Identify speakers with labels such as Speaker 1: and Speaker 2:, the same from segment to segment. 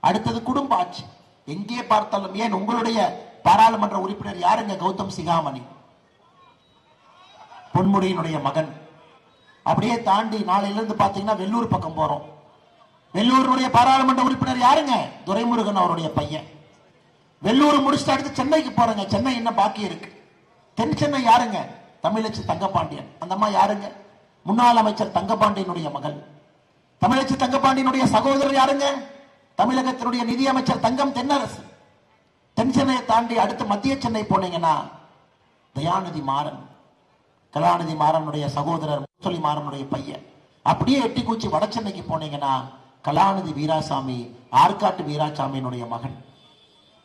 Speaker 1: அடுத்தது குடும்ப ஆட்சி. எங்கே பார்த்தாலும், ஏன் உங்களுடைய பாராளுமன்ற உறுப்பினர் யாருங்க? கௌதம் சிகாமணி, பொன்முடியினுடைய மகன். அப்படியே தாண்டி நாளையிலிருந்து பாத்தீங்கன்னா வெள்ளூர் பக்கம் போறோம். வெள்ளூருடைய பாராளுமன்ற உறுப்பினர் யாருங்க? துரைமுருகன் அவருடைய பையன். வெள்ளூர் முடிச்சுட்டு அடுத்து சென்னைக்கு போறங்க. சென்னை என்ன பாக்கி இருக்கு? தென் சென்னை யாருங்க? தமிழச்சி தங்கபாண்டியன். அந்த அம்மா யாருங்க? முன்னாள் அமைச்சர் தங்கபாண்டியனுடைய மகள். தமிழச்சி தங்கபாண்டியனுடைய சகோதரர் யாருங்க? தமிழகத்தினுடைய நிதியமைச்சர் தங்கம் தென்னரசு. தென் சென்னையை தாண்டி அடுத்து மத்திய சென்னை போனீங்கன்னா தயாநிதி மாறன், கலாநிதி மாறனுடைய சகோதரர் முத்தொலி மாறனுடைய பையன். அப்படியே எட்டிக்குச்சி வட சென்னைக்கு போனீங்கன்னா கலாநிதி வீராசாமி, ஆற்காட்டு வீராசாமியினுடைய மகன்.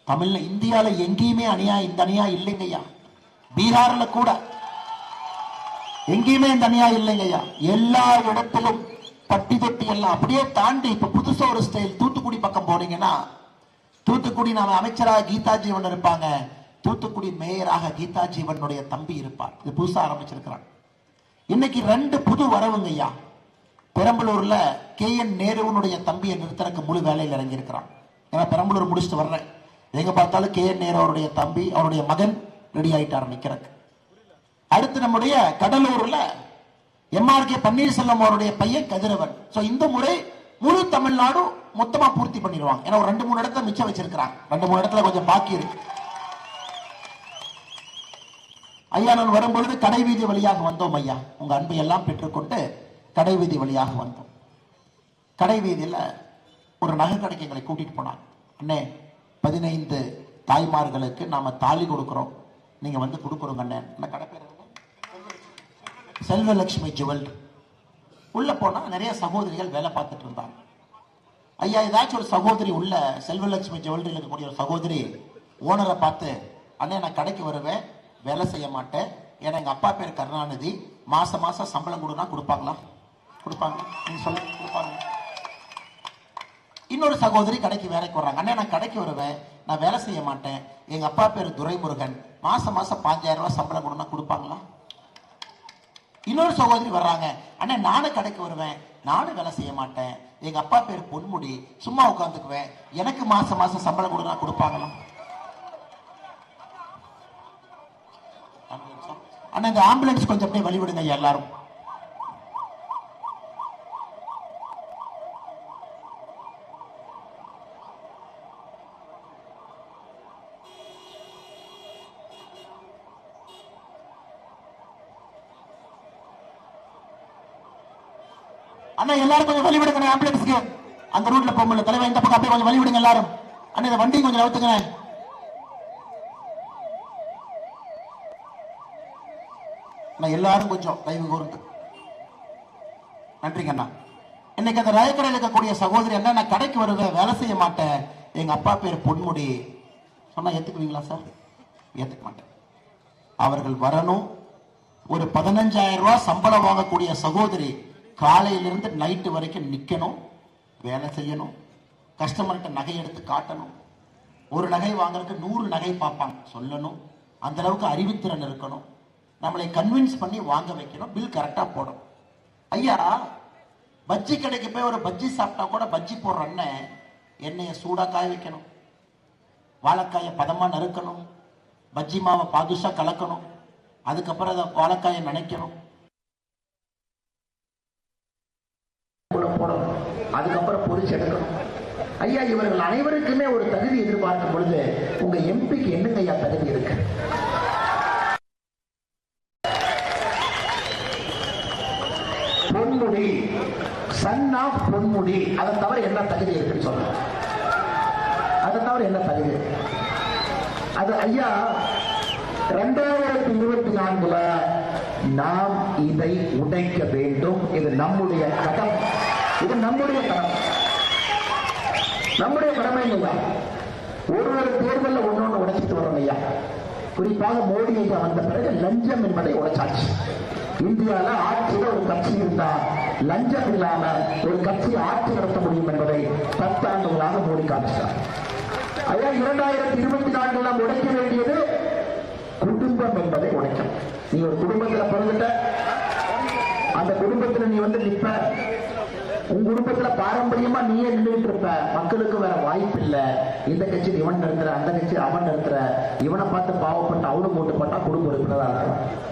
Speaker 1: தமிழ்ல இந்தியால எங்கேயுமே அநியாயம் இந்த அநியாயம் இல்லைங்கய்யா. பீகார்ல கூட எங்கேயுமே இந்த அநியாயம் இல்லைங்கய்யா. எல்லா இடத்திலும் பட்டி தொட்டி எல்லாம். அப்படியே தாண்டி இப்ப புதுசா ஒரு ஸ்டைல், தூத்துக்குடி பக்கம் போனீங்கன்னா, தூத்துக்குடி நாம அமைச்சராக கீதா ஜீவன் இருப்பாங்க, தூத்துக்குடி மேயராக கீதா ஜீவனுடைய தம்பி இருப்பார். இது புதுசா ஆரம்பிச்சிருக்கிறாங்க. இன்னைக்கு 2 புது வரவுங்க ஐயா. பெரம்பலூர்ல KN நேருவனுடைய தம்பியை நிறுத்தறக்கு முழு வேலையில் இறங்கி இருக்கிறான். ஏன்னா பெரம்பலூர் முடிச்சுட்டு வர்றேன், எங்க பார்த்தாலும் KN நேரு அவருடைய தம்பி, அவருடைய மகன் ரெடி ஆயிட்டார் நிக்கிறக்கு. அடுத்து நம்முடைய கடலூர்ல MRK பன்னீர்செல்வம் அவருடைய பையன் கதிரவன். இந்த முறை முழு தமிழ்நாடு மொத்தமா பூர்த்தி பண்ணிடுவாங்க. ஏன்னா ஒரு 2-3 இடத்துல மிச்சம் வச்சிருக்கிறாங்க. 2-3 இடத்துல கொஞ்சம் பாக்கி இருக்கு. ஐயா நான் வரும்பொழுது கடை வீதி வழியாக வந்தோம் ஐயா. உங்க அன்பை எல்லாம் பெற்றுக்கொண்டு கடை வீதி வழியாக வந்தோம். கடை வீதியில ஒரு நகை கடைக்கு எங்களை கூட்டிட்டு போனாங்க. அண்ணே 15 தாய்மார்களுக்கு நாம தாலி கொடுக்கிறோம், நீங்க வந்து கொடுக்குறோங்க அண்ணே. கடை பேர் செல்வலட்சுமி ஜுவல்லரி. உள்ள போனா நிறைய சகோதரிகள் வேலை பார்த்துட்டு இருந்தாங்க. ஐயா ஏதாச்சும் ஒரு சகோதரி உள்ள செல்வலட்சுமி ஜுவல்லரியில் இருக்கக்கூடிய ஒரு சகோதரி ஓனரை பார்த்து, அண்ணே நான் கடைக்கு வருவேன், வேலை செய்ய மாட்டேன், ஏன்னா எங்க அப்பா பேர் கருணாநிதி, மாசம் மாசம் சம்பளம் கொடுனா கொடுப்பாங்களா? கொடுப்பாங்க. நீங்க சொல்ல கொடுப்பாங்க. இன்னொரு சகோதரி கடைக்கு வேலைக்கு வர்றாங்க. அண்ணே நான் கடைக்கு வருவேன், நான் வேலை செய்ய மாட்டேன், எங்க அப்பா பேர் துரைமுருகன், மாசம் மாசம் 5000 ரூபாய் சம்பளம் கொடுனா கொடுப்பாங்களா? இன்னொரு சகோதரி வர்றாங்க, அண்ணே நானும் கடைக்கு வருவேன், நானும் வேலை செய்ய மாட்டேன், எங்க அப்பா பேர் பொன்முடி, சும்மா உட்காந்துக்குவேன், எனக்கு மாசம் மாசம் சம்பளம் கொடுனா கொடுப்பாங்களா? அண்ணா இந்த ஆம்புலன்ஸ் கொஞ்சம் அப்படியே வழிவிடுங்க எல்லாரும். அண்ணா எல்லாரும் கொஞ்சம் வழி விடுங்க ஆம்புலன்ஸ்க்கு. அந்த ரூட்ல போக முடியல தலைவர், இந்த பக்கம் அப்படியே கொஞ்சம் வழி விடுங்க எல்லாரும். அண்ணா இந்த வண்டி கொஞ்சம் நவுத்துங்க. எல்லாரும் கொஞ்சம் தயவு கூர்ந்து நன்றிங்க அண்ணா. இன்னைக்கு அந்த ரயக்கடையில் இருக்கக்கூடிய சகோதரி, அண்ணா நான் கடைக்கு வருவேன், வேலை செய்ய மாட்டேன், எங்க அப்பா பேர் பொன்முடி சொன்னா ஏத்துக்குவீங்களா சார்? ஏத்துக்க மாட்டேன். அவர்கள் வரணும். ஒரு 15,000 ரூபாய் சம்பளம் வாங்கக்கூடிய சகோதரி காலையிலிருந்து நைட்டு வரைக்கும் நிக்கணும், வேலை செய்யணும், கஸ்டமர்கிட்ட நகை எடுத்து காட்டணும். ஒரு நகை வாங்குறதுக்கு 100 நகை பார்ப்பாங்க, சொல்லணும். அந்த அளவுக்கு அறிவுத்திறன் இருக்கணும். நம்மளை கன்வின்ஸ் பண்ணி வாங்க வைக்கணும், பில் கரெக்டா போடணும். ஐயா பஜ்ஜி கடைக்கு போய் ஒரு பஜ்ஜி சாப்பிட்டா கூட பஜ்ஜி போடுற அண்ணன் எண்ணெயை சூடா காய வைக்கணும், வாழைக்காயை பதமா நறுக்கணும், பஜ்ஜி மாவை பாதுஷா கலக்கணும், அதுக்கப்புறம் அதை வாழைக்காயை நினைக்கணும், போடணும், அதுக்கப்புறம் பொரிச்சு எடுக்கணும். ஐயா இவர்கள் அனைவருக்குமே ஒரு தகுதி எதிர்பார்க்கும் பொழுது உங்க எம்பிக்கு என்னங்க ஐயா தகுதி இருக்கு? பொன்முடி, சன் ஆஃப் பொன்முடி, அதை தவிர என்ன தகுதி இருக்குன்னு சொல்லுங்க. அதை தவிர என்ன தகுதி? அது ஐயா 2024 நாம் இதை உடைக்க வேண்டும். இது நம்முடைய கடமை, இது நம்முடைய கடமை, நம்முடைய கடமை இல்லையா? ஒரு தேர்தலில் ஒன்னொன்னு உடைச்சிட்டு வரோம் ஐயா. குறிப்பாக மோடி ஐயா வந்த பிறகு லஞ்சம் என்பதை உடைச்சாச்சு. இந்தியாவில் ஆட்சியில ஒரு கட்சி இருந்தா லஞ்சம் இல்லாம ஒரு கட்சி ஆட்சி நடத்த முடியும் என்பதை 10 ஆண்டுகளாக மோடி காட்டுகிறார். ஐயா 2024 நாம் உடைக்க வேண்டியது குடும்பம் என்பதை உடைக்கும். நீ ஒரு குடும்பத்தில் பிறந்துட்ட, அந்த குடும்பத்தில் நீ வந்து நிற்ப, உங்க குடும்பத்துல பாரம்பரியமா நீயே நின்றுட்டு இருப்ப, மக்களுக்கு வேற வாய்ப்பு இல்ல. இந்த கட்சியில் இவன் நிறுத்துற, அந்த கட்சியில் அவன் நிறுத்துற, இவனை பார்த்து பாவப்பட்டு அவனும் ஓட்டு போட்டா குடும்ப உறுப்பினராக இருக்கலாம்.